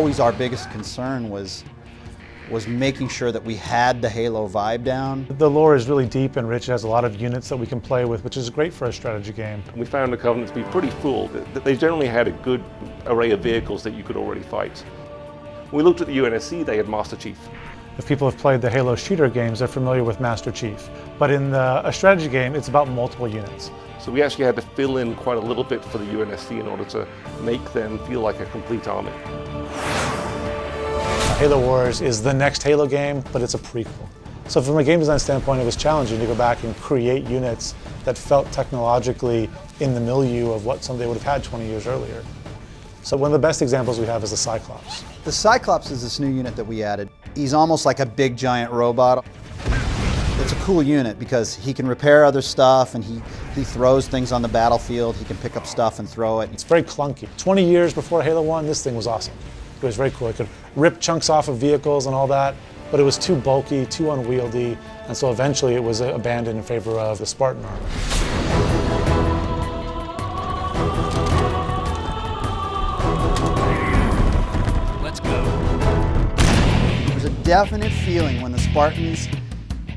always our biggest concern was making sure that we had the Halo vibe down. The lore is really deep and rich. It has a lot of units that we can play with, which is great for a strategy game. We found the Covenant to be pretty full. They generally had a good array of vehicles that you could already fight. When we looked at the UNSC, they had Master Chief. If people have played the Halo shooter games, they're familiar with Master Chief. But in a strategy game, it's about multiple units. So we actually had to fill in quite a little bit for the UNSC in order to make them feel like a complete army. Halo Wars is the next Halo game, but it's a prequel. So from a game design standpoint, it was challenging to go back and create units that felt technologically in the milieu of what they would have had 20 years earlier. So one of the best examples we have is the Cyclops. The Cyclops is this new unit that we added. He's almost like a big giant robot. It's a cool unit because he can repair other stuff and he throws things on the battlefield. He can pick up stuff and throw it. It's very clunky. 20 years before Halo 1, this thing was awesome. It was very cool. It could rip chunks off of vehicles and all that, but it was too bulky, too unwieldy, and so eventually it was abandoned in favor of the Spartan armor. Let's go. There's a definite feeling when the Spartans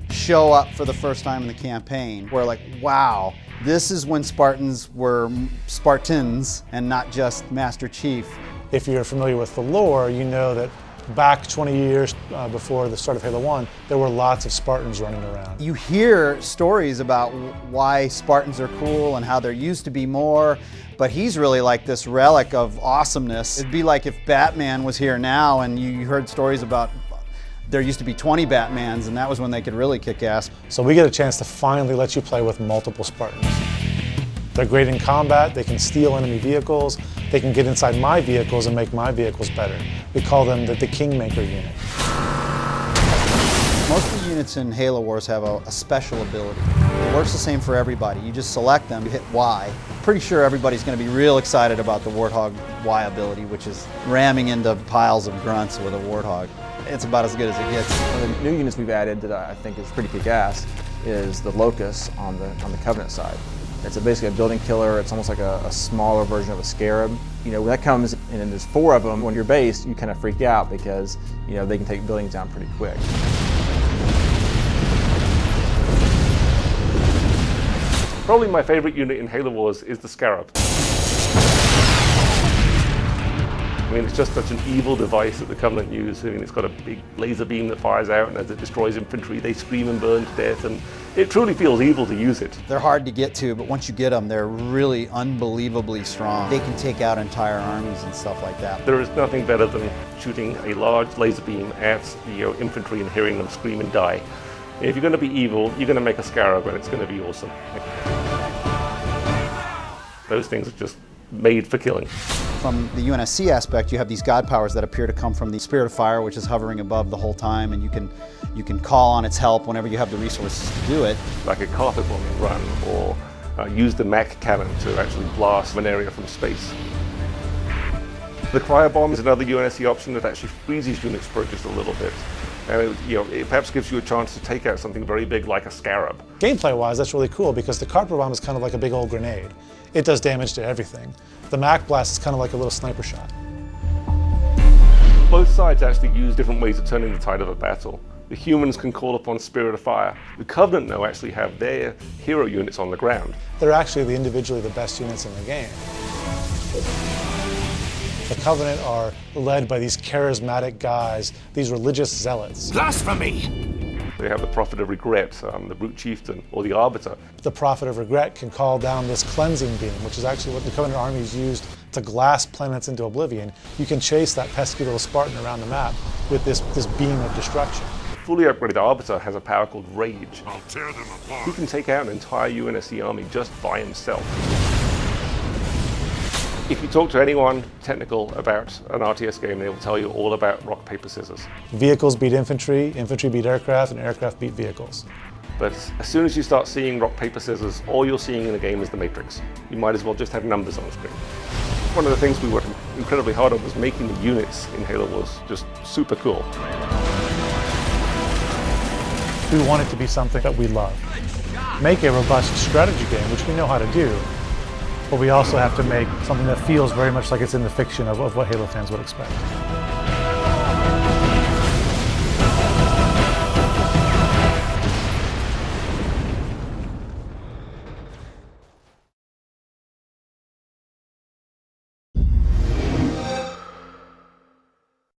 show up for the first time in the campaign. We're like, wow, this is when Spartans were Spartans and not just Master Chief. If you're familiar with the lore, you know that back 20 years before the start of Halo 1, there were lots of Spartans running around. You hear stories about why Spartans are cool and how there used to be more, but he's really like this relic of awesomeness. It'd be like if Batman was here now and you heard stories about there used to be 20 Batmans and that was when they could really kick ass. So we get a chance to finally let you play with multiple Spartans. They're great in combat, they can steal enemy vehicles, they can get inside my vehicles and make my vehicles better. We call them the Kingmaker unit. Most of the units in Halo Wars have a special ability. It works the same for everybody. You just select them, you hit Y. Pretty sure everybody's going to be real excited about the Warthog Y ability, which is ramming into piles of grunts with a Warthog. It's about as good as it gets. One of the new units we've added that I think is pretty kick-ass is the Locust on the Covenant side. It's basically a building killer. It's almost like a smaller version of a Scarab. You know, when that comes and there's 4 of them on your base, you kind of freak out because, you know, they can take buildings down pretty quick. Probably my favorite unit in Halo Wars is the Scarab. I mean, it's just such an evil device that the Covenant use. I mean, it's got a big laser beam that fires out, and as it destroys infantry, they scream and burn to death, and it truly feels evil to use it. They're hard to get to, but once you get them, they're really unbelievably strong. They can take out entire armies and stuff like that. There is nothing better than shooting a large laser beam at the infantry and hearing them scream and die. If you're going to be evil, you're going to make a Scarab, and it's going to be awesome. Those things are just made for killing. From the UNSC aspect, you have these god powers that appear to come from the Spirit of Fire, which is hovering above the whole time, and you can call on its help whenever you have the resources to do it. Like a carpet bombing run, or use the Mach cannon to actually blast an area from space. The cryo bomb is another UNSC option that actually freezes units for just a little bit. And it perhaps gives you a chance to take out something very big like a Scarab. Gameplay-wise, that's really cool because the carpet bomb is kind of like a big old grenade. It does damage to everything. The Mach blast is kind of like a little sniper shot. Both sides actually use different ways of turning the tide of a battle. The humans can call upon Spirit of Fire. The Covenant, though, actually have their hero units on the ground. They're actually individually the best units in the game. The Covenant are led by these charismatic guys, these religious zealots. Blasphemy! They have the Prophet of Regret, the Brute Chieftain, or the Arbiter. The Prophet of Regret can call down this cleansing beam, which is actually what the Covenant armies used to glass planets into oblivion. You can chase that pesky little Spartan around the map with this beam of destruction. The fully upgraded Arbiter has a power called Rage. I'll tear them apart. He can take out an entire UNSC army just by himself. If you talk to anyone technical about an RTS game, they will tell you all about rock, paper, scissors. Vehicles beat infantry, infantry beat aircraft, and aircraft beat vehicles. But as soon as you start seeing rock, paper, scissors, all you're seeing in the game is the Matrix. You might as well just have numbers on the screen. One of the things we worked incredibly hard on was making the units in Halo was just super cool. We want it to be something that we love. Make a robust strategy game, which we know how to do, but we also have to make something that feels very much like it's in the fiction of what Halo fans would expect.